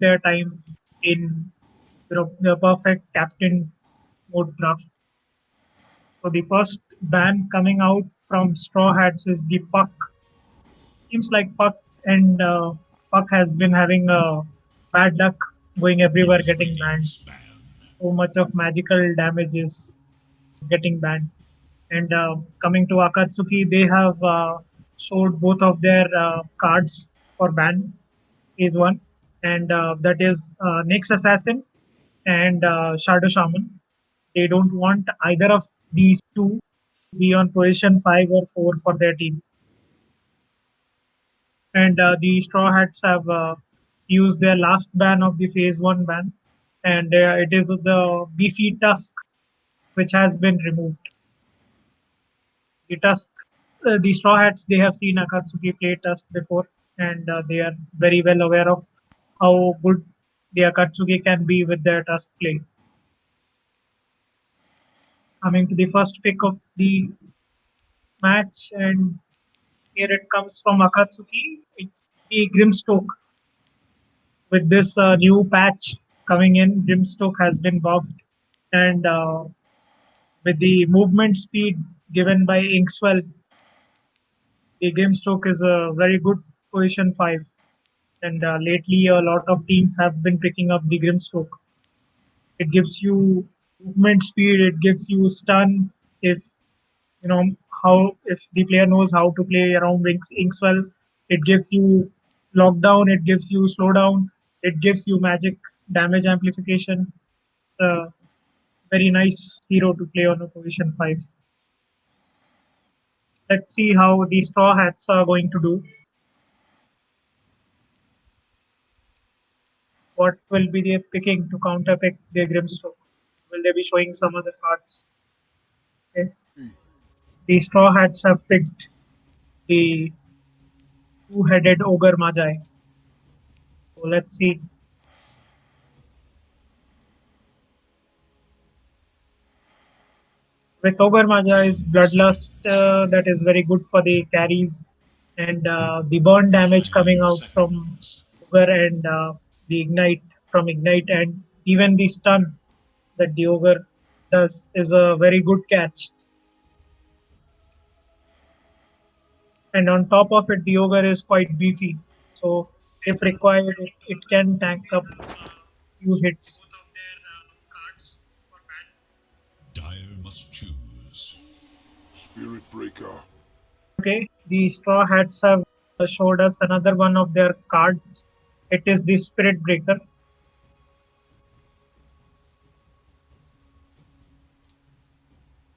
their time in the perfect captain mode draft. So the first ban coming out from Straw Hats is the Puck. Seems like Puck has been having bad luck going It everywhere is getting banned. Radiant's ban. So much of magical damage is getting banned. And coming to Akatsuki, they have showed both of their cards for ban. Is one, and that is Nyx Assassin and Shadow Shaman. They don't want either of these two to be on position 5 or 4 for their team. And the Straw Hats have used their last ban of the Phase 1 ban, and it is the Beefy Tusk which has been removed. The Tusk, the Straw Hats, they have seen Akatsuki play Tusk before, and they are very well aware of how good the Akatsuki can be with their Tusk play. Coming to the first pick of the match, and here it comes from Akatsuki. It's the Grimstoke. With this new patch coming in, Grimstoke has been buffed, and with the movement speed given by Inkswell, the Grimstoke is a very good position 5. And lately, a lot of teams have been picking up the Grimstoke. It gives you movement speed, it gives you stun if you know how if the player knows how to play around Inkswell. It gives you lockdown, it gives you slowdown, it gives you magic damage amplification. It's a very nice hero to play on a position 5. Let's see how the Straw Hats are going to do. What will be they picking to counter pick their Grimstoke? Will they be showing some other cards? Okay. The Straw Hats have picked the two-headed Ogre Magi. So let's see. With Ogre Magi's 10 Bloodlust, seconds. that is very good for the carries, and the burn damage coming 5 out from seconds. Ogre, and the Ignite from Ignite, and even the stun that the Ogre does is a very good catch. And on top of it, the Ogre is quite beefy. So if required, it can tank up few hits. Dire must choose. Spirit Breaker. Okay, the Straw Hats have showed us another one of their cards. It is the Spirit Breaker.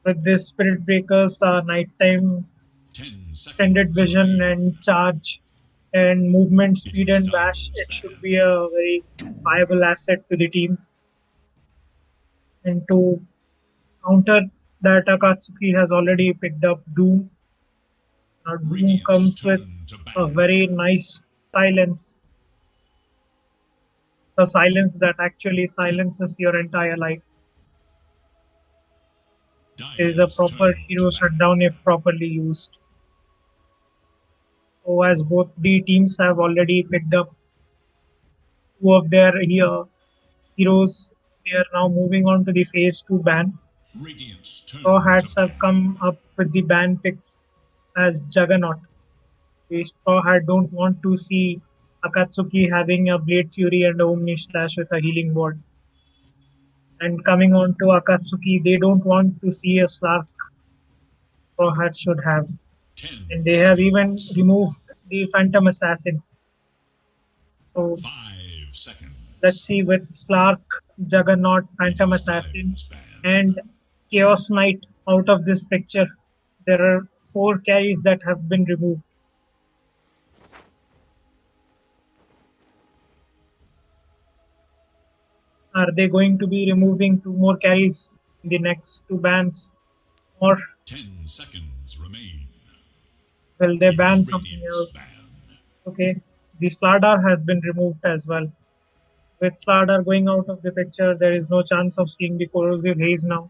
With this Spirit Breaker's nighttime 10 extended seconds vision remain. and charge and movement It speed is and bash, Dire's it should ban. be a very viable asset to the team. And to counter that, Akatsuki has already picked up Doom. Now, Doom Radiant's comes with turn to a ban. very nice silence, a silence that actually silences your entire life. It is a Dire's proper turn to hero ban. shutdown if properly used. So, as both the teams have already picked up two of their heroes, they are now moving on to the phase 2 ban. Radiant's Straw turn to Hats have ban. come up with the ban picks as Juggernaut. The Straw Hat don't want to see Akatsuki having a Blade Fury and a Omni Slash with a healing ward. And coming on to Akatsuki, they don't want to see a Slark Straw Hat should have. 10 And they have even seconds. removed the Phantom Assassin. So 5 let's seconds. see with Slark, Juggernaut, It Phantom is Assassin, Dire's ban. and Chaos Knight out of this picture. There are 4 carries that have been removed. Are they going to be removing 2 more carries in the next 2 bans? Or 10 seconds remain. will they It is ban something Radiant's else? ban. Okay, the Slardar has been removed as well. With Slardar going out of the picture, there is no chance of seeing the corrosive haze now.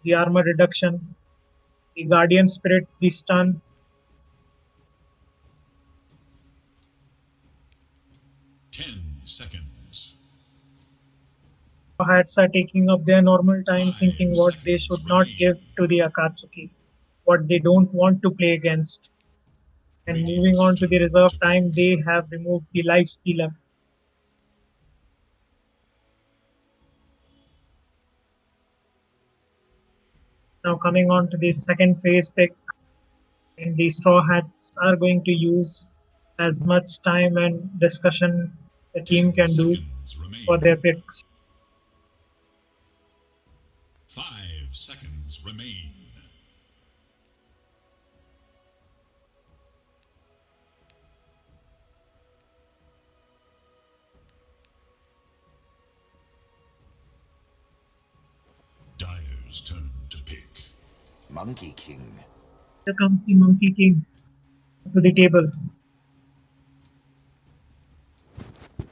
The armor reduction, the Guardian Spirit, the stun. 10 seconds. Hats are taking up their normal time, Five thinking what they seconds should not remain. give to the Akatsuki, what they don't want to play against. And moving Radiant's on to the turn reserve to time, pick. they have removed the life stealer. Now coming on to the second phase pick, and the Straw Hats are going to use as much time and discussion the team 10 can do seconds for remain. their picks. 5 seconds remain. Dyer's turn to pick. Monkey King. Here comes the Monkey King to the table.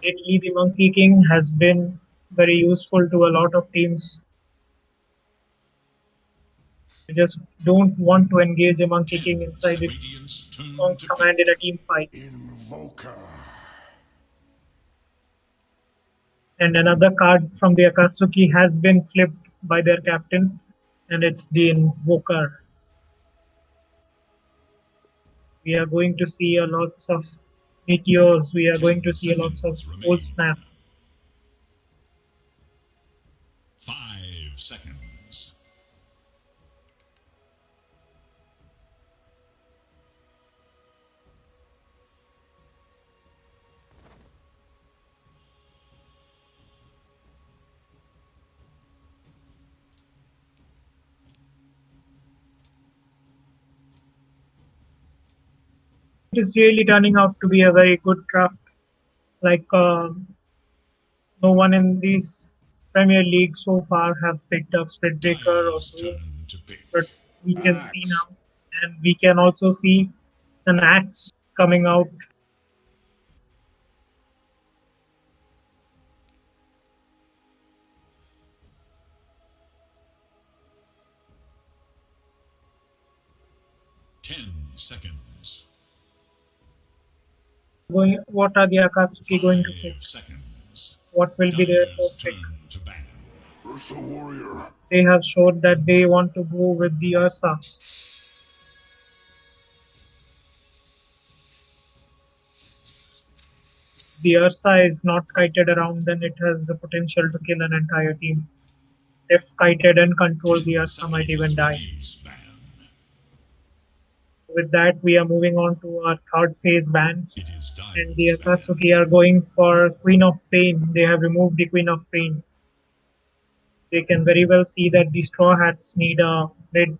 Lately, the Monkey King has been very useful to a lot of teams. You just don't want to engage a Monkey 10. King inside its Radiant's turn strong to command in pick. a team fight. Invoker. And another card from the Akatsuki has been flipped by their captain, and it's the Invoker. We are going to see a lots of meteors. We are 10 going to see a lots of seconds cold remain. snap. 5 seconds. It is really turning out to be a very good draft. Like no one in these Premier League so far have picked up Breaker or Dyer's Doom, turn to pick. but we can see Axe. now, and we can also see an axe coming out. 10 seconds. Going, what are the Akatsuki going to pick? 5 seconds. What will be their Dyer's first pick? turn to ban. Ursa Warrior. They have showed that they want to go with the Ursa. The Ursa is not kited around, then it has the potential to kill an entire team. If kited and controlled, the 10 Ursa might even seconds die. release ban. With that, we are moving on to our third phase bans. It is And the Dyer's ban. Akatsuki are going for Queen of Pain. They have removed the Queen of Pain. They can very well see that the Straw Hats need a mid,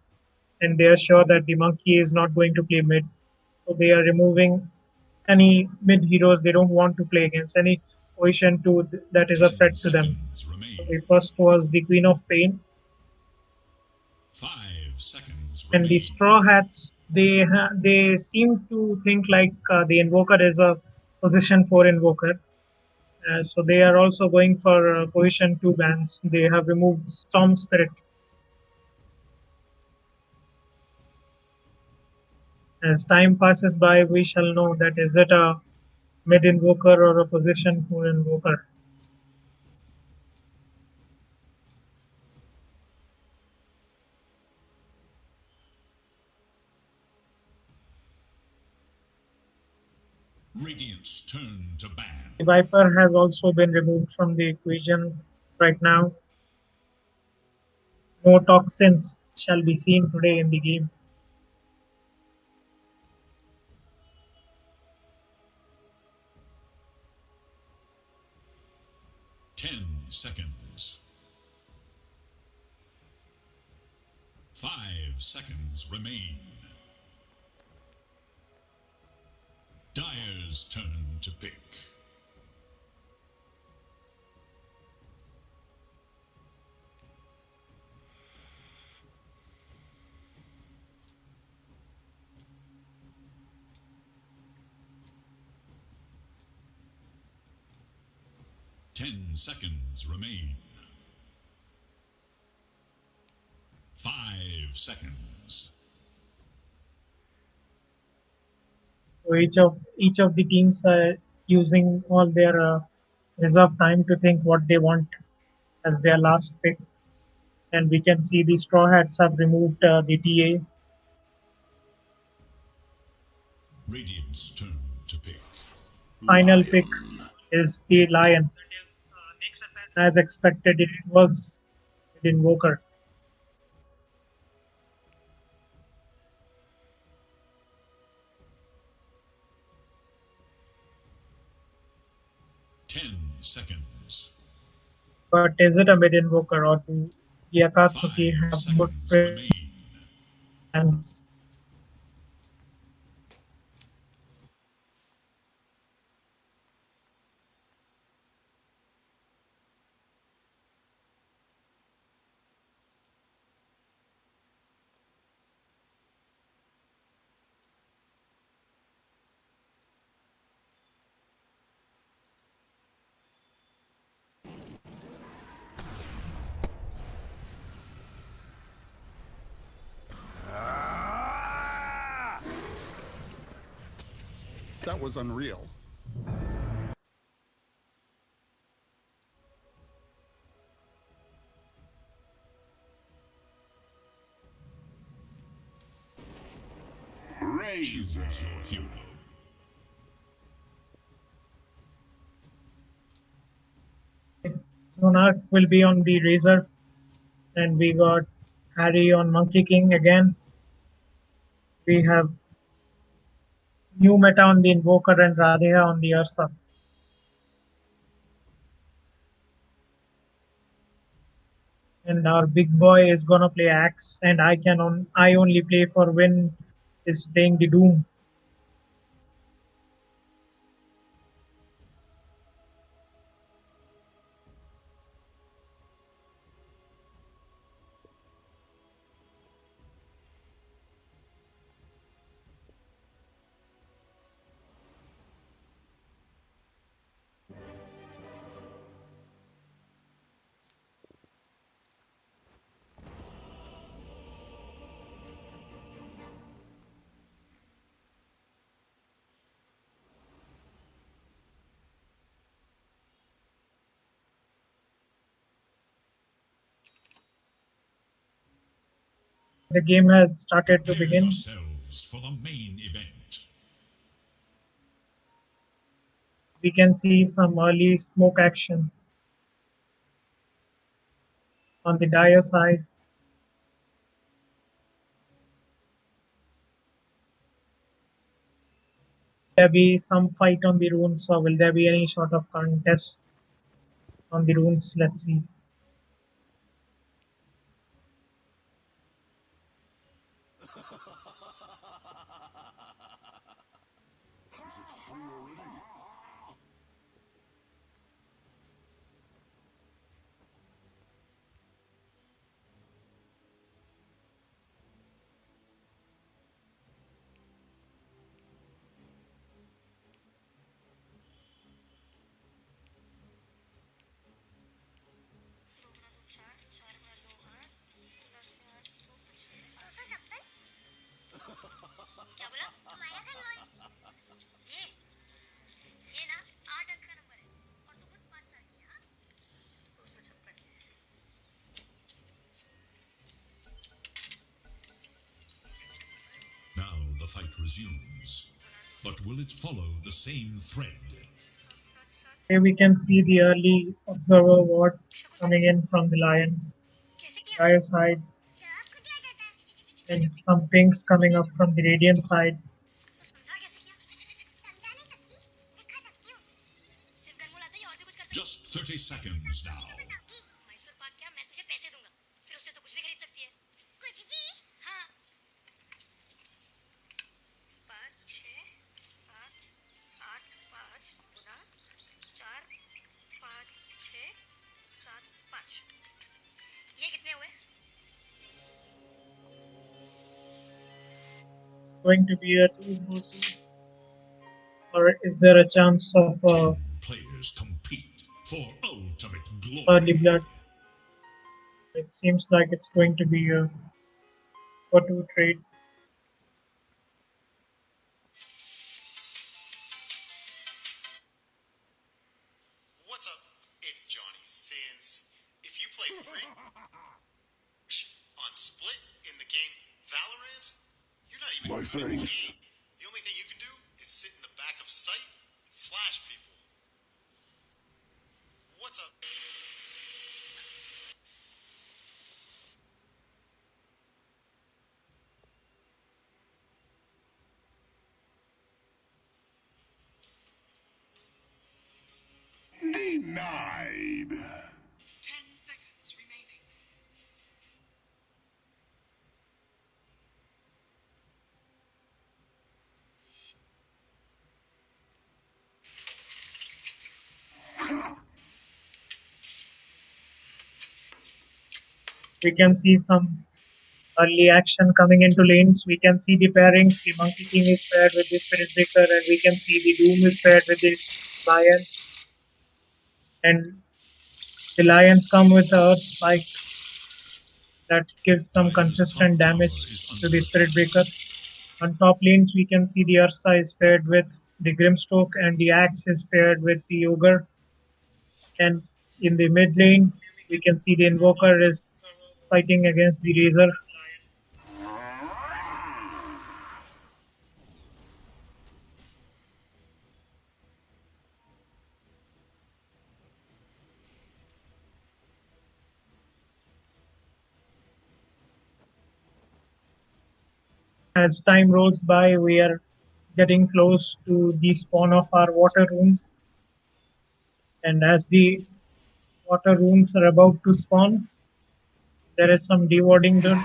and they are sure that the Monkey is not going to play mid. So they are removing any mid heroes they don't want to play against, any position that is a 10 threat to them. seconds So remain. the first was the Queen of Pain, 5 seconds and the remain. Straw Hats. They seem to think like the Invoker is a position 4 Invoker. So they are also going for position 2 bans. They have removed Storm Spirit. As time passes by, we shall know that is it a mid Invoker or a position 4 Invoker. Radiant's turn to ban. The Viper has also been removed from the equation right now. No toxins shall be seen today in the game. 10 seconds. 5 seconds remain. Dyer's turn to pick. Ten seconds remain. 5 seconds. So each of the teams are using all their reserve time to think what they want. as their last pick. And we can see the Straw Hats have removed the TA. Radiant's turn to pick. Final pick Lion. is the Lion. As expected, it was the Invoker. 10 seconds. But is it a mid Invoker or do the Akatsuki Five have good seconds remain. plans? That was unreal. Choose Razor. your hero. Monarch will be on the Razor, and we got Harry on Monkey King again. We have new meta on the Invoker and Radha on the Ursa. And our big boy is gonna play Axe, and I only play for win is playing the Doom. The game has started to Prepare begin. yourselves for the main event. We can see some early smoke action on the Dire side. There be some fight on the runes, or will there be any sort of contest on the runes? Let's see. Is it free already? Now the fight resumes. But will it follow the same thread? Here we can see the early observer ward coming in from the Lion. Dire side, and some pinks coming up from the Radiant side. Just 30 seconds now. Going to be a 2-4-2, or is there a chance of 10 players compete for ultimate early glory. blood? It seems like it's going to be a 4-2 trade. What's up? It's Johnny Sins. If you play on Split in the game Valorant, you're not even My thanks. The only thing you can do is sit in the back of sight and flash people. What's up? Denied. 10 seconds remaining. We can see some early action coming into lanes. We can see the pairings. The Monkey King is paired with the Spirit Breaker, and we can see the Doom is paired with the Lion. And the Lions come with the Earth Spike that gives some Dire's consistent top tower damage is to under the Spirit attack. Breaker. On top lanes, we can see the Ursa is paired with the Grimstroke, and the Axe is paired with the Ogre. And in the mid lane, we can see the Invoker is fighting against the Razor. As time rolls by, we are getting close to the spawn of our water runes. And as the water runes are about to spawn, there is some dewarding done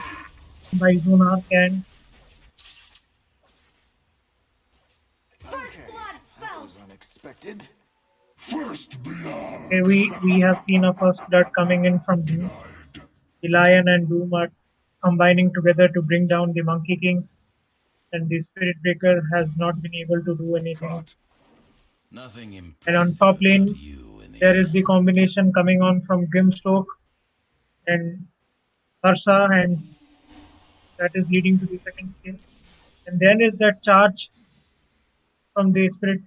by Zonark, and Okay, that was unexpected. First blood. we have seen a first blood coming in from Doom. Denied. The Lion and Doom are combining together to bring down the Monkey King, and the Spirit Breaker has not been able to do anything. But nothing And on impressive top about lane, you in the there is the combination coming on from Grimstroke and Ursa, and that is leading to the second skill. And then is that charge from the Spirit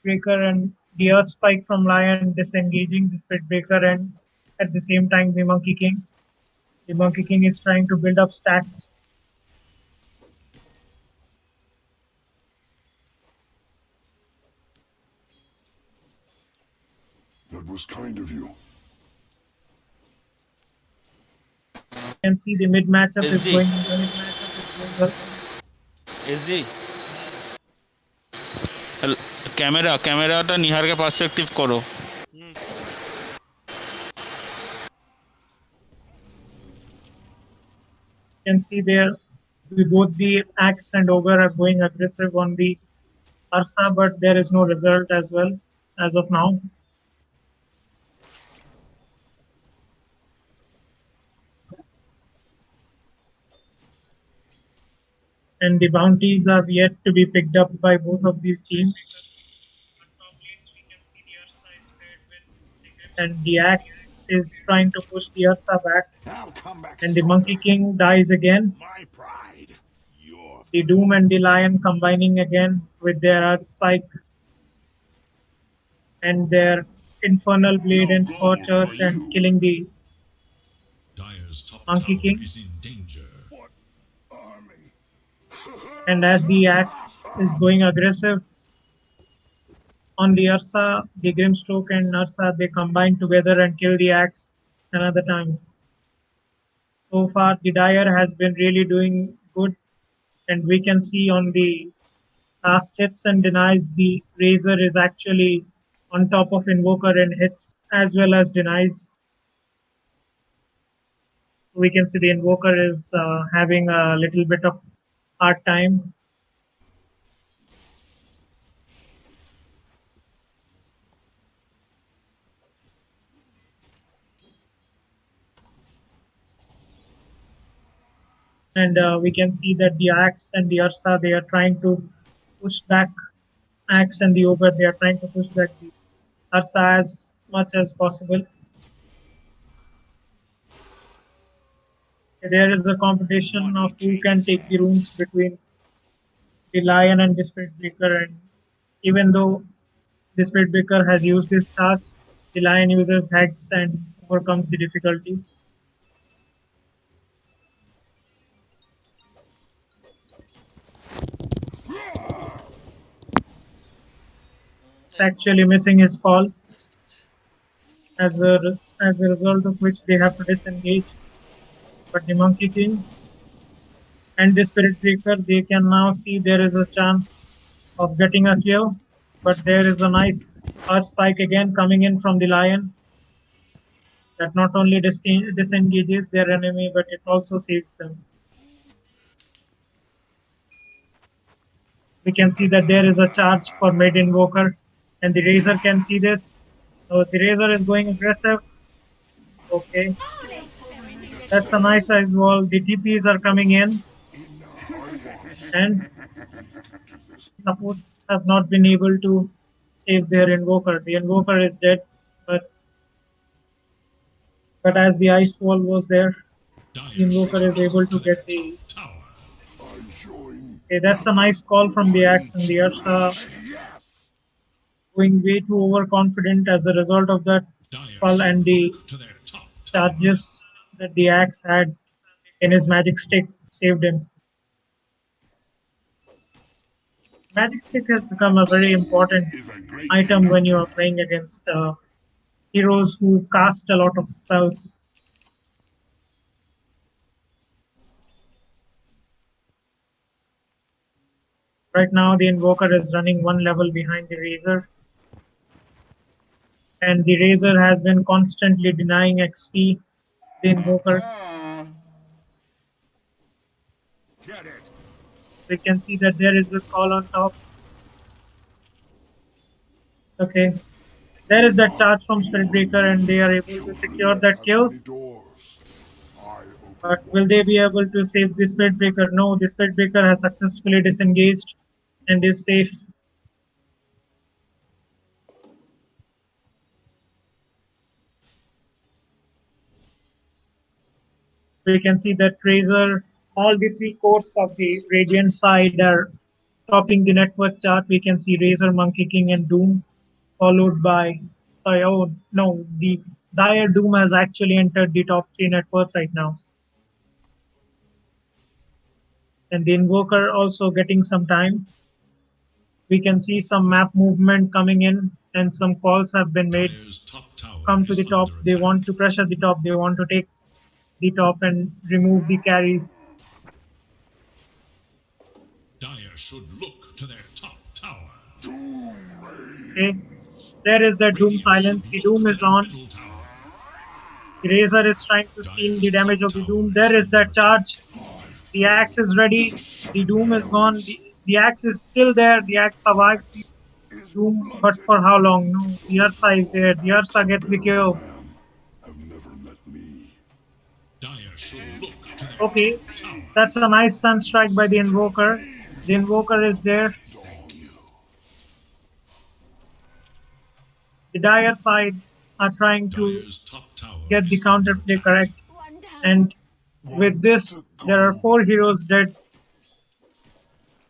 Breaker and the Earth Spike from Lion disengaging the Spirit Breaker, and at the same time the Monkey King. The Monkey King is trying to build up stacks. That was kind of you. You can see the mid matchup is SG, going well. SG, ক্যামেরাটা নিহারকে perspective করো। You can see there both the Axe and Ogre are going aggressive on the Ursa, but there is no result as well as of now. And the bounties are yet to be picked up by both of these teams. And the Axe is trying to push the Ursa back, I'll come back and the stronger. Monkey King dies again. My pride. Your The Doom and the Lion combining again with their Earth Spike and their Infernal Blade no and gold Scorch Earth, for and you. killing the Dire's top Monkey tower King. is in danger. What army? And as the Axe is going aggressive on the Ursa, the Grimstroke and Ursa, they combine together and kill the Axe another time. So far, the Dire has been really doing good, and we can see on the last hits and denies, the Razor is actually on top of Invoker and hits as well as denies. We can see the Invoker is having a little bit of hard time. And we can see that the Axe and the Ursa, they are trying to push back. Axe and the Ogre, they are trying to push back the Ursa as much as possible. There is a competition One of who can changes take the hands. runes between the Lion and the Spirit Breaker, and even though the Spirit Breaker has used his charge, The lion uses heads and overcomes the difficulty. It's actually missing his call, as a result of which they have to disengage. But the Monkey King and the Spirit Breaker, they can now see there is a chance of getting a kill. But there is a nice earth spike again coming in from the lion that not only disengages their enemy, but it also saves them. We can see that there is a charge for mid invoker, and the Razor can see this. So the Razor is going aggressive. Okay, that's a nice size wall. The TPs are coming in, and supports have not been able to save their invoker. The invoker is dead, but as the ice wall was there, the Dire invoker should is able look to to their get top the. tower. I join. Okay, that's a nice call from the axe, and the Ursa Yes. going way too overconfident as a result of that Dire fall should and the look to their top tower. charges that the axe had in his magic stick saved him. Magic stick has become a very important Is a great item when you are playing against heroes who cast a lot of spells. Right now, the Invoker is running one level behind the Razor, and the Razor has been constantly denying XP. The Invoker, Get it. we can see that there is a call on top. Okay, there is that charge from Spirit Breaker, and they are able to secure that kill. Doors. I open But will they be able to save the Spirit Breaker? No, the Spirit Breaker has successfully disengaged and is safe. We can see that Razor, all the three cores of the Radiant side are topping the net worth chart. We can see Razor, Monkey King, and Doom, followed by. Sorry, oh no, the Dire Doom has actually entered the top three net worth right now. And the Invoker also getting some time. We can see some map movement coming in, and some calls have been made. Dire's top tower Come to is the top. under They attack. want to pressure the top. They want to take the top and remove the carries. Dire should look to their top tower. Okay. There is the Doom Radiant silence. should The look Doom to is their on. middle tower. The Razor is trying to steal the Dire's damage top of the tower Doom. There is under that charge. The axe is ready. The Doom is gone. The axe is still there. The axe survives the Doom, but for how long? No, the Ursa is there. The Ursa gets the kill. have never met me. Dire should look to their Okay, top tower. that's a nice sun strike by the Invoker. The Invoker is there. The Dire side are trying to Dire's top tower get the is under counterplay attack. correct. And with this, there are 4 heroes dead.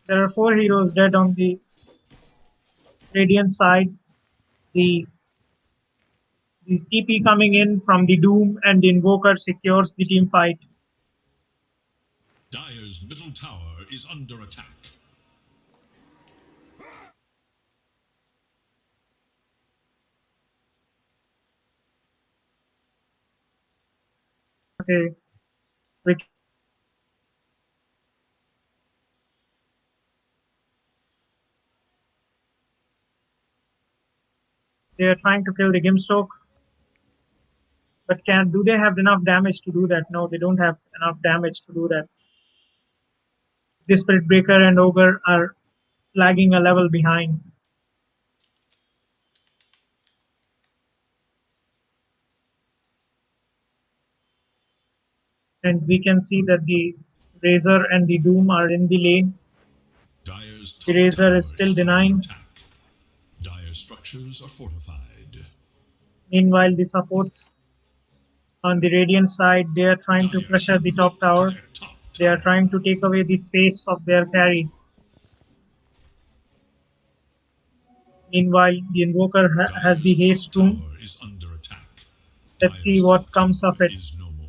There are 4 heroes dead on the Radiant side. The TP coming in from the Doom and the Invoker secures the team fight. Dire's middle tower is under attack. Okay, we they are trying to kill the Gimstoke, but do they have enough damage to do that? No, they don't have enough damage to do that. The Spirit Breaker and Ogre are lagging a level behind. And we can see that the Razor and the Doom are in the lane. Dire's The top Razor tower is still under denying. attack. Dire structures are fortified. Meanwhile, the supports on the Radiant side, they are trying to Dire pressure should the top look to tower. their top They are tower. trying to take away the space of their carry. Meanwhile, the Invoker has the Dire's haste top rune. tower is under attack. Let's see Dire's what top comes tower of it. is no more.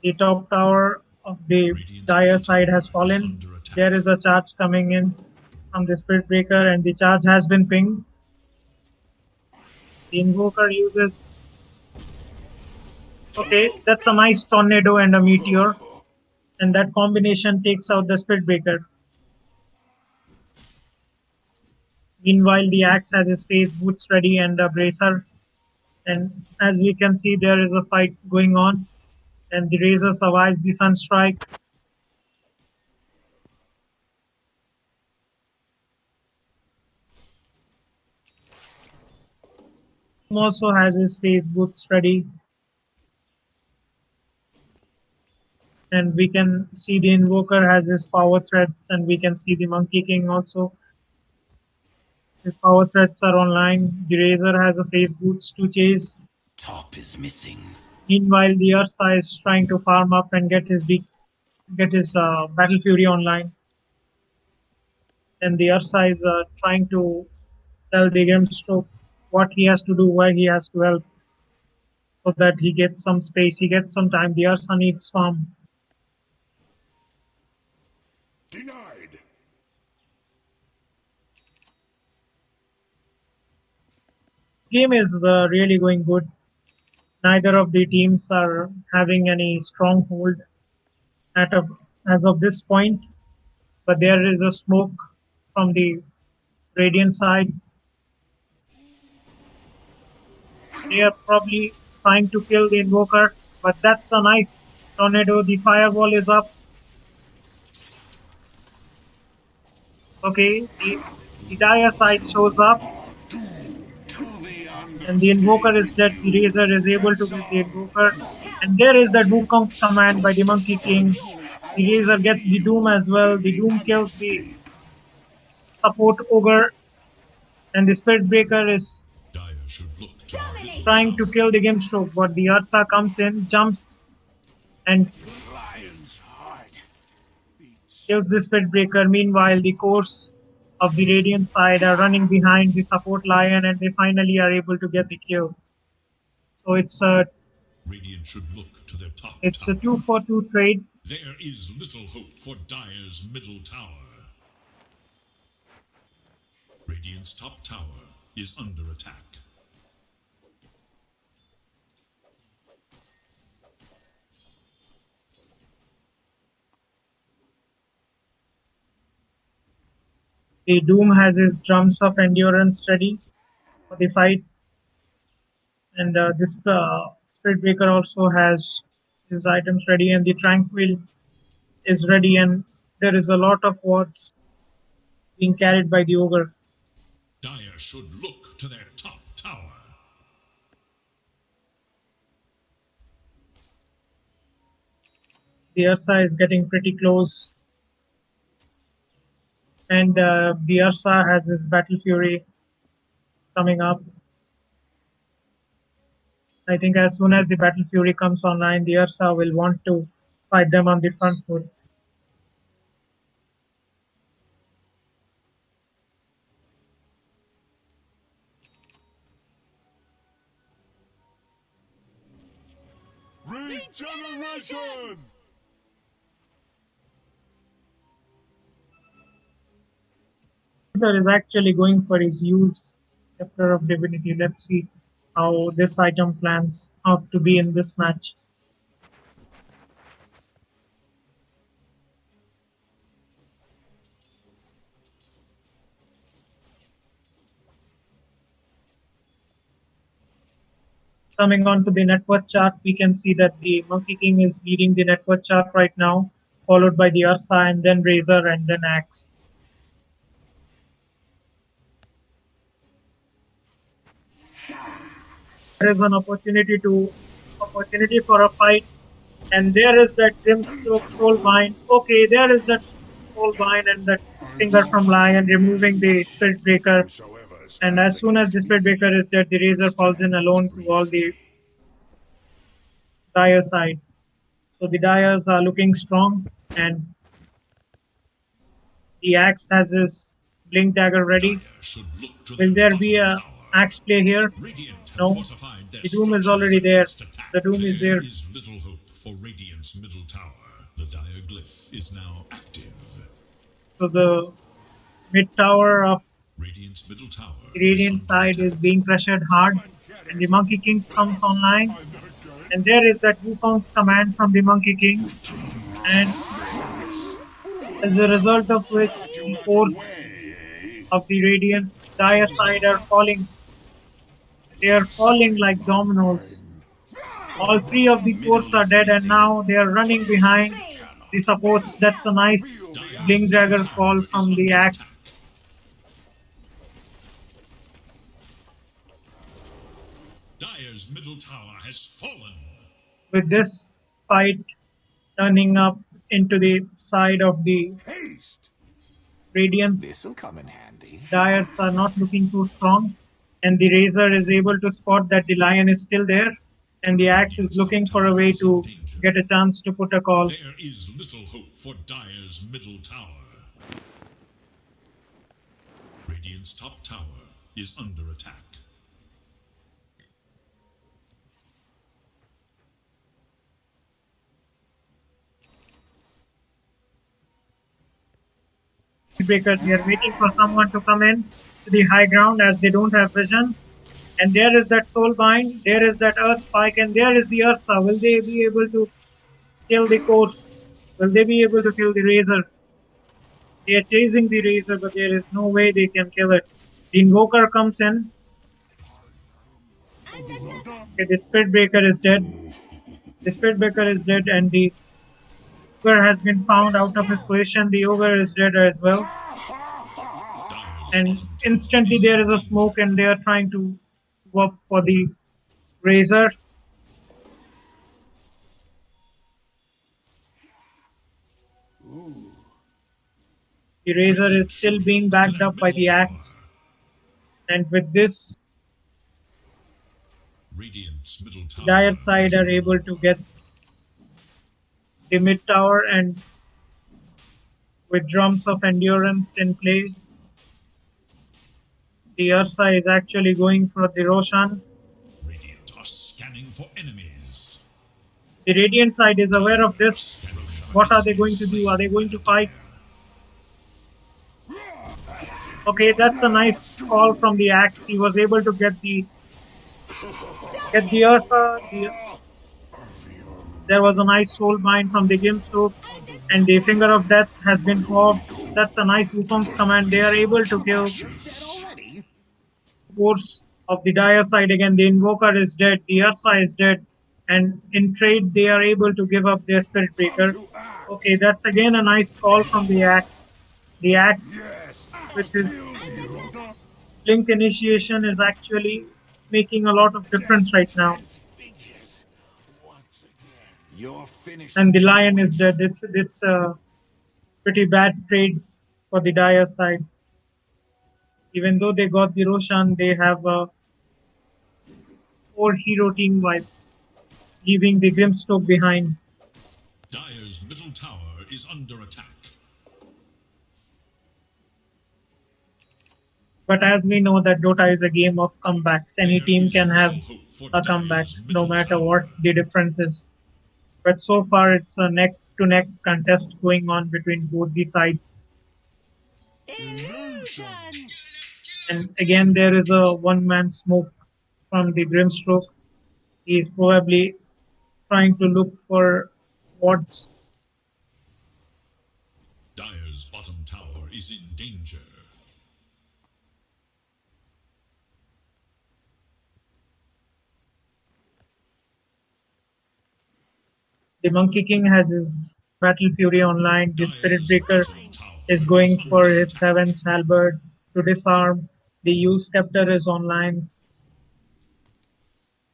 The top tower of the Radiant's dire middle side tower has is fallen. under attack. There is a charge coming in from the Spirit Breaker, and the charge has been pinged. The Invoker uses. Okay, that's a nice tornado and a meteor, and that combination takes out the Spirit Breaker. Meanwhile, the Axe has his phase boots ready and a bracer, and as we can see, there is a fight going on, and the Razor survives the Sunstrike. Also has his phase boots ready, and we can see the Invoker has his power threads, and we can see the Monkey King also. His power threads are online. The Razor has a phase boots to chase. Top is missing. Meanwhile, the Ursa is trying to farm up and get his Battle Fury online, and the Ursa is trying to tell the Grimstroke what he has to do, where he has to help, so that he gets some space, he gets some time. The Ursa needs farm. Denied. Game is really going good. Neither of the teams are having any stronghold at a, as of this point, but there is a smoke from the Radiant side. They are probably trying to kill the Invoker, but that's a nice tornado. The firewall is up. Okay, the dire side shows up, and the Invoker is dead. The Razor is able to get the Invoker, and there is that Wukong's command by the Monkey King. The Razor gets the Doom as well. The Doom kills the support Ogre, and the Spirit Breaker is Dire should look to their middle trying to tower. kill the Grimstroke, but the Ursa comes in, jumps, and Lion's heart beats. kills the Spirit Breaker. Meanwhile, the cores of the Radiant side are running behind the support Lion, and they finally are able to get the kill. So Radiant should look to their top it's a tower. 2-for-2 trade. There is little hope for Dire's middle tower. Radiant's top tower is under attack. The Doom has his drums of endurance ready for the fight, and this Spirit Breaker also has his items ready, and the Tranquil is ready, and there is a lot of wards being carried by the Ogre. Dire should look to their top tower. The Ursa is getting pretty close, and the Ursa has his Battle Fury coming up. I think as soon as the Battle Fury comes online, the Ursa will want to fight them on the front foot. Regeneration! Caesar is actually going for his use Scepter of Divinity. Let's see how this item plans out to be in this match. Coming on to the net worth chart, we can see that the Monkey King is leading the net worth chart right now, followed by the Ursa and then Razor and then Axe. There is an opportunity for a fight, and there is that Grimstroke Soulbind. Okay, there is that Soulbind and that finger from Lion removing the Spirit Breaker. And as soon as the Spirit Breaker is dead, the Razor falls in alone to all the Dire side. So the Dyers are looking strong, and The axe has his blink dagger ready. Dire should look to Will their there be bottom a tower. axe play here? Radiant have No. fortified their The Doom is structures already there. against attack. The Doom is there. There is little hope for Radiant's middle tower. The dire glyph is now active. So the mid tower of Radiant's middle tower the Radiant is under side is attack. being pressured hard. And the Monkey Kings comes online. And there is that Wukong's command from the Monkey King. And as a result of which the cores of the Radiant dire side are falling. They are falling like dominoes. All three of the cores are dead, and now they are running behind the supports. That's a nice blink dagger call from the axe. Dire's middle tower has fallen. With this fight turning up into the side of the Haste! Radiance, This'll come in handy. Dyers are not looking so strong, and the Razor is able to spot that the Lion is still there, and the Axe is looking for a way to get a chance to put a call. There is little hope for Dire's middle tower. Radiant's top tower is under attack. Breaker, they are waiting for someone to come in to the high ground as they don't have vision. And there is that Soul Bind, there is that Earth Spike, and there is the Ursa. Will they be able to kill the course? Will they be able to kill the Razor? They are chasing the Razor, but there is no way they can kill it. The Invoker comes in. Okay, the Spirit Breaker is dead. The Spirit Breaker is dead, and the Ogre has been found out of his position. The Ogre is dead as well. And instantly there is a smoke, and they are trying to work for the Razor. The Razor is still being backed up by the Axe. And with this, Radiant's middle tower Dire side are able to get the mid tower, and with Drums of Endurance in play, the Ursa is actually going for the Roshan. Radiant are scanning for enemies. The Radiant side is aware of this. What are they going to do? Are they going to fight? Okay, that's a nice call from the Axe. He was able to get the Ursa. There was a nice soul bind from the Grimstroke, and the Finger of Death has been carved. That's a nice Wukong's command. They are able to kill force of the Dire side again. The Invoker is dead, the Ursa is dead, and in trade they are able to give up their Spirit Breaker. Okay, that's again a nice call from the Axe. The Axe, with his Blink initiation, is actually making a lot of difference right now. You're finished. And the Lion is dead. It's a pretty bad trade for the Dire side. Even though they got the Roshan, they have a 4-hero team wipe, leaving the Grimstroke behind. Dire's middle tower is under attack. But as we know that Dota is a game of comebacks, any team can have a comeback, no matter what the difference is. But so far it's a neck-to-neck contest going on between both the sides. And again, there is a one-man smoke from the Grimstroke. He's probably trying to look for wards. Dire's bottom tower is in danger. The Monkey King has his Battle Fury online. The Spirit Breaker is going for its Heaven's Halberd to disarm. The Yu Scepter is online.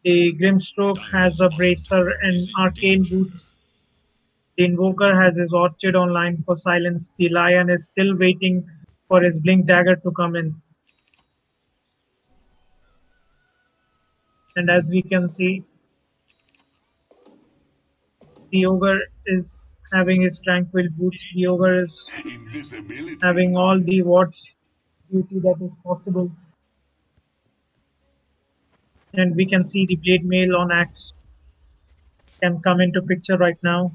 The Grimstroke has a Bracer and Arcane Boots. The Invoker has his Orchid online for silence. The Lion is still waiting for his Blink Dagger to come in. And as we can see, the Ogre is having his tranquil boots. The ogre is having Invisibility. all the wards beauty that is possible. And we can see the blade mail on axe can come into picture right now.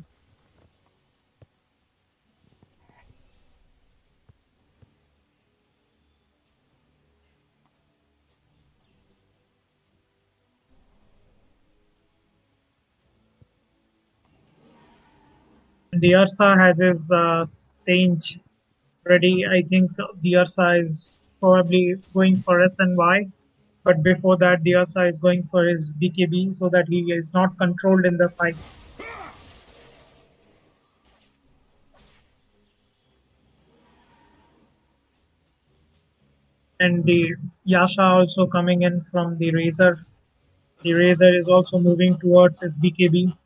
And the Ursa has his Sage ready. I think the Ursa is probably going for SNY. But before that, the Ursa is going for his BKB so that he is not controlled in the fight. And the Yasha also coming in from the Razor. The Razor is also moving towards his BKB.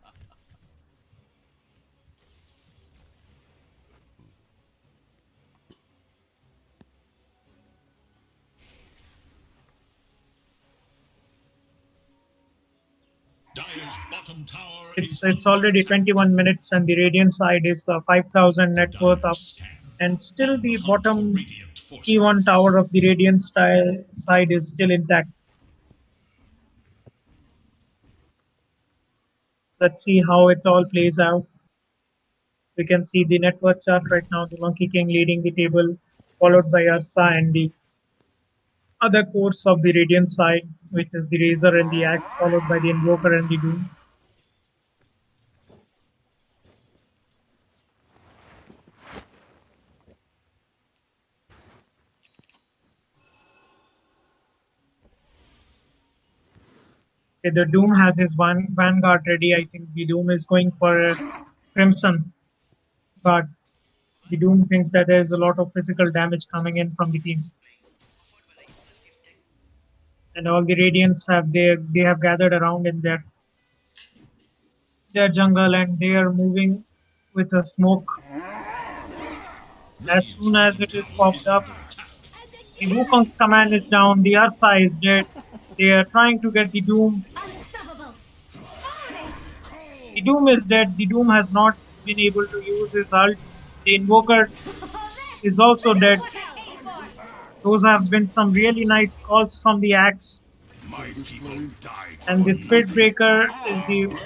Dire's bottom tower is It's under already attack. 21 minutes, and the Radiant side is 5,000 net worth Dire up. scan. And still, On the the hunt for bottom radiant T1 forces. tower of the Radiant style side is still intact. Let's see how it all plays out. We can see the net worth chart right now. The Monkey King leading the table, followed by Ursa and the other cores of the Radiant side, which is the Razor and the Axe, followed by the Invoker and the Doom. Okay, the Doom has his Vanguard ready. I think the Doom is going for a Crimson, but the Doom thinks that there is a lot of physical damage coming in from the team. And all the Radiants they have gathered around in their jungle, and they are moving with a smoke. As Radiant's soon as middle it is tower popped is up, under attack. the Wukong's command is down. The Ursa is dead. They are trying to get the Doom. Unstoppable! Own it! The Doom is dead. The Doom has not been able to use his ult. The Invoker is also This is dead. what I came for! Those have been some really nice calls from the Axe. My people died And for the Spirit nothing. Breaker is the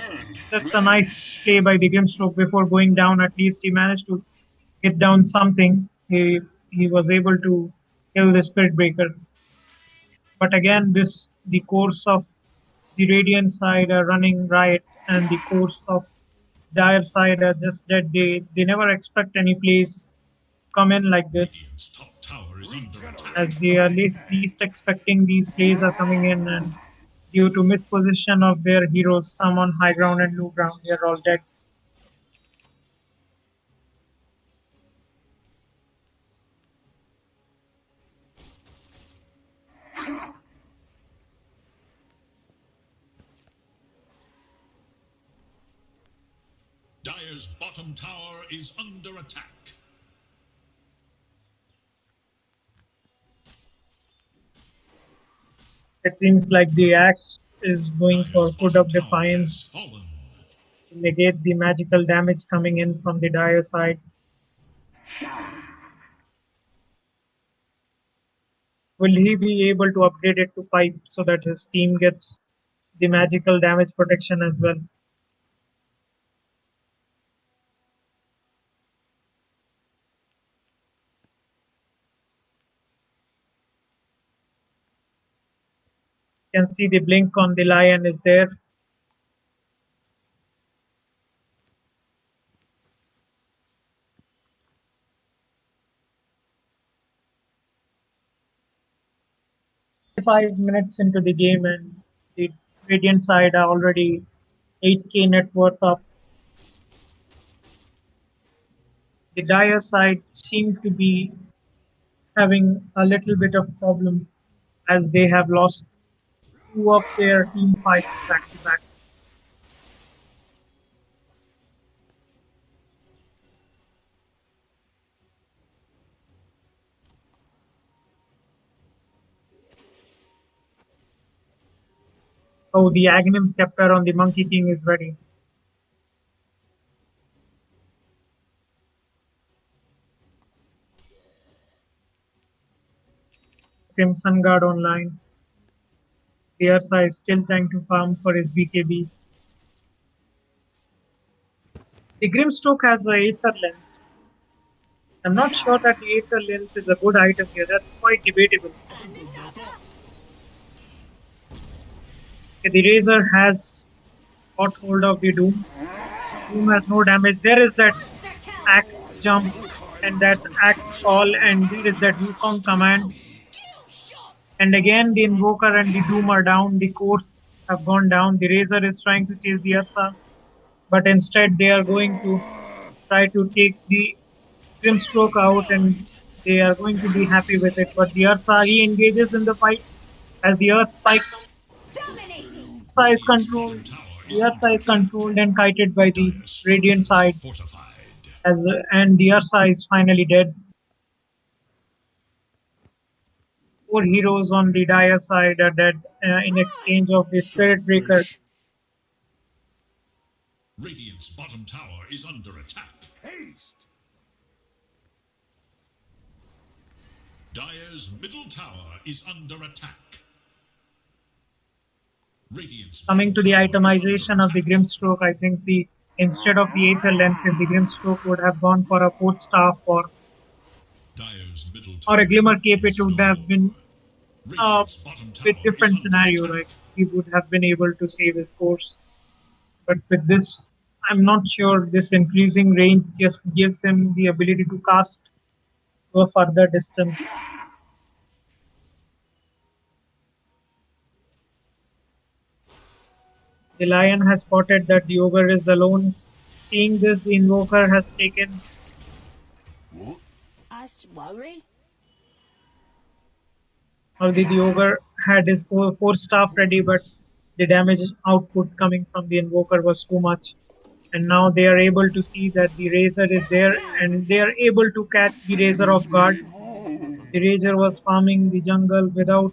that's a nice play by the Grimstroke before going down. At least he managed to get down something. He was able to kill the Spirit Breaker. But again, this the course of the Radiant side are running riot, and the course of Dire side are just dead. They never expect any plays come in like this, Radiant's top tower is under attack. as they are least expecting these plays are coming in, and due to misposition of their heroes, some on high ground and low ground, they are all dead. Dire's bottom tower is under attack. It seems like the axe is going Dire's for Foot bottom of tower has Defiance fallen. to negate the magical damage coming in from the Dire side. Will he be able to upgrade it to pipe so that his team gets the magical damage protection as well? You can see the blink on the lion is there. 5 minutes into the game, and the Radiant side are already 8k net worth up. The Dire side seem to be having a little bit of problem as they have lost two of their team fights back to back. Oh, the Aghanim Scepter on the Monkey King is ready. Crimson Guard online. The Ursa is still trying to farm for his BKB. The Grimstroke has the Aether Lens. I'm not sure that the Aether Lens is a good item here. That's quite debatable. Okay, the Razor has got hold of the Doom. Doom has no damage. There is that Monster kill. axe jump and that axe call, and there is that Wukong command. And again, the Invoker and the Doom are down. The Course have gone down. The Razor is trying to chase the Ursa, but instead they are going to try to take the Grimstroke out, and they are going to be happy with it. But the Ursa, he engages in the fight as the Earth Spike comes. Dominating. Ursa is Radiant's controlled. bottom tower is The Ursa under is attack. controlled and kited by the Dire's Radiant structures are side, fortified. and the Ursa is finally dead. 4 heroes on the Dire side are dead in exchange of the Spirit Breaker. Radiant's bottom tower is under attack. Haste! Dire's middle tower is under attack. Radiant's Coming to middle the tower is under itemization of the attack. Grimstroke, I think the instead of the Aether Lens, if the Grimstroke would have gone for a 4th staff Dire's middle or a tower Glimmer Cape, it is no would have more. been a Radiant's bottom bit tower is different under scenario. attack. Like he would have been able to save his course. But with this, I'm not sure this increasing range just gives him the ability to cast to a further distance. The lion has spotted that the ogre is alone. Seeing this, the invoker has taken Us worry? or the ogre had his four staff ready, but the damage output coming from the invoker was too much. And now they are able to see that the razor is there, and they are able to catch the razor off guard. The razor was farming the jungle without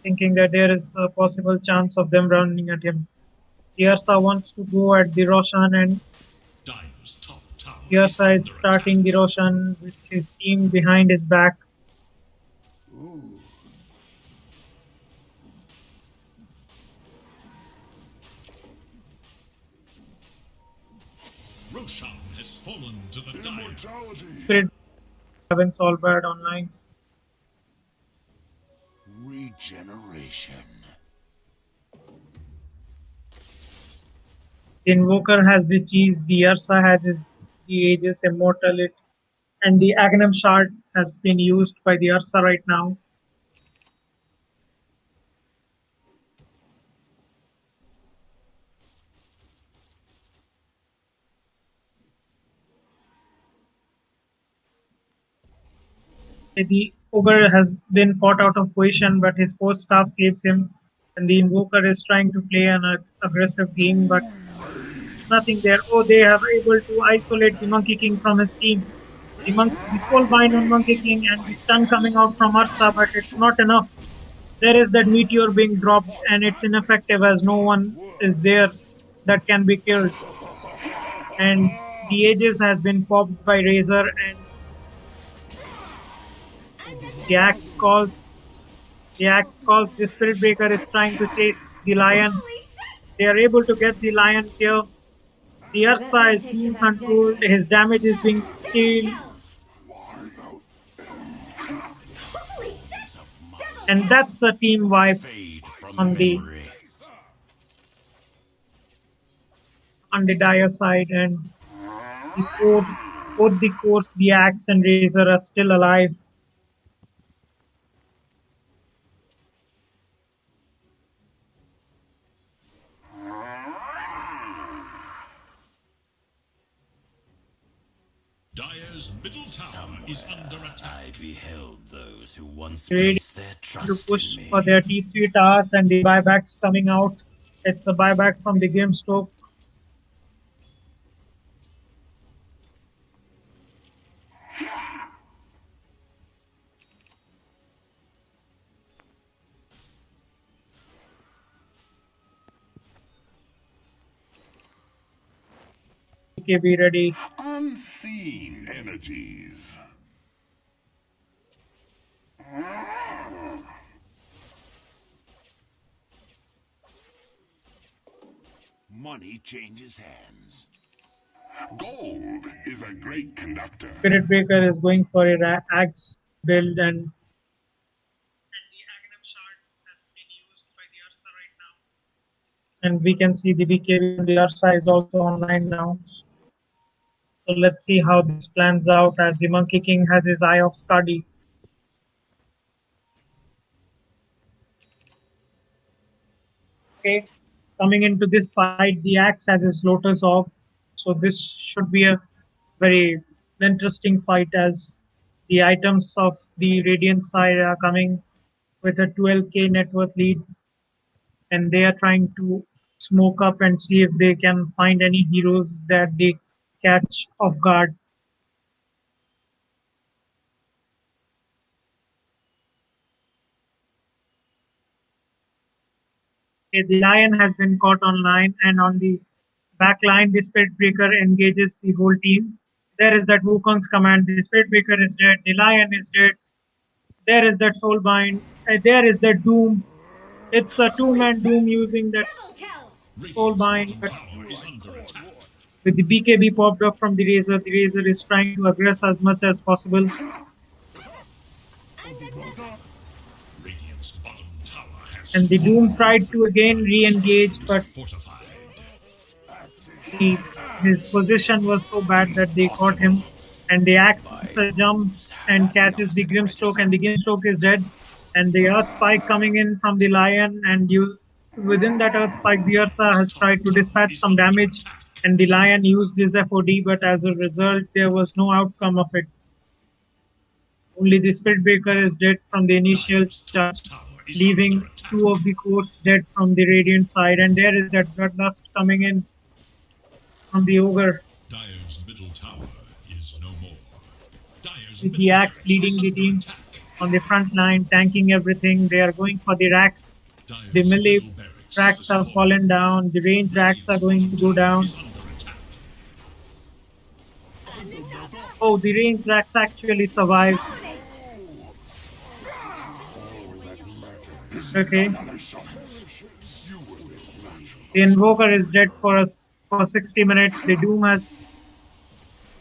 thinking that there is a possible chance of them running at him. The Ursa wants to go at the Roshan, and Dire's top tower the is Ursa is under starting the attack. Roshan with his team behind his back. Roshan has fallen to the Dire. Immortality! Spirit Heaven Solbad online. Regeneration. The Invoker has the cheese, the Ursa has the Aegis Immortal, and the Aghanim Shard has been used by the Ursa right now. The Ogre has been caught out of position, but his fourth staff saves him. And the Invoker is trying to play an aggressive game, but nothing there. Oh, they are able to isolate the Monkey King from his team. The Soul Bind on Monkey King and the stun coming out from Ursa, but it's not enough. There is that meteor being dropped, and it's ineffective as no one is there that can be killed. And the Aegis has been popped by Razor, and the axe calls. The axe calls. The Spirit Breaker is trying to chase the lion. Holy shit! They are able to get the lion here. The Let Ursa me is taste being your controlled. magic. His damage is being Double scaled, kill! Holy shit! Double and kill! that's a team wipe Fade from on the memory. Dire side, and the course, both the course, the axe and razor are still alive. Dire's middle tower is under I attack. beheld those who once Ready placed their to trust push in me. for their T3 towers, and the buybacks coming out. It's a buyback from the Grimstroke. BKB ready. Unseen energies. money changes hands. Gold is a great conductor. Spirit Breaker is going for a axe build, and the Aghanim shard has been used by the Ursa right now. And we can see the BKB on the Ursa is also online now. So let's see how this plans out as the Monkey King has his eye of study. Okay, coming into this fight, the axe has his Lotus Orb. So this should be a very interesting fight as the items of the Radiant side are coming with a 12k net worth lead, and they are trying to smoke up and see if they can find any heroes that they catch off guard. Okay, the lion has been caught online, and on the back line, the Spirit Breaker engages the whole team. There is that Wukong's command. The Spirit Breaker is dead. The lion is dead. There is that Soulbind. There is that Doom. It's a two-man Doom using that Double kill. Radiant's Soulbind. bottom But tower is under attack. with the BKB popped off from the Razor is trying to aggress as much as possible. Radiant's bottom tower has And the Doom fallen. tried to again re-engage, Structure but is fortified. his position was so bad that they caught him. And the axe makes a jump and catches the Grimstroke, and the Grimstroke is dead. And the Earth Spike coming in from the Lion, and within that Earth Spike, the Ursa has tried to dispatch some damage, and the Lion used his FOD, but as a result, there was no outcome of it. Only the Spirit Breaker is dead from the initial charge, leaving two of the cores dead from the Radiant side, and there is that Bloodlust coming in from the Ogre, Dire's middle tower is no more. Dire's with the middle Axe barracks leading are the under team attack. on the front line, tanking everything. They are going for the racks. Dire's The melee middle barracks racks has have fallen down. The range racks are going to go down. is under attack. Oh, the range racks actually survived. Okay. The Invoker is dead for us for 60 minutes. The Doom has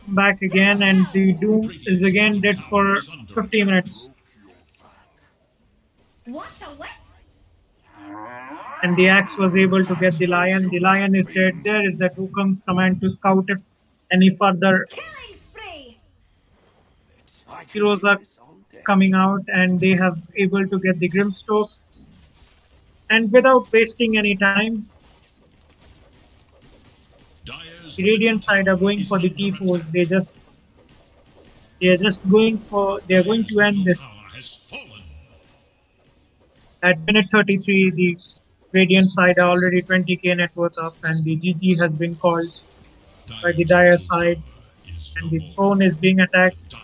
come back again, and the Doom is again dead for 50 minutes. What the wisp? And the Axe was able to get the Lion. The Lion is dead. There is that Wukong's command to scout if any further Killing spree. heroes are coming out, and they have able to get the Grimstroke. And without wasting any time, Dire's the Radiant side are going for the T4s. They are going to end this. tower has fallen. At minute 33, the Radiant side are already 20k net worth up, and the GG has been called by the Dire Dire's middle side, tower is and no the more. throne is being attacked.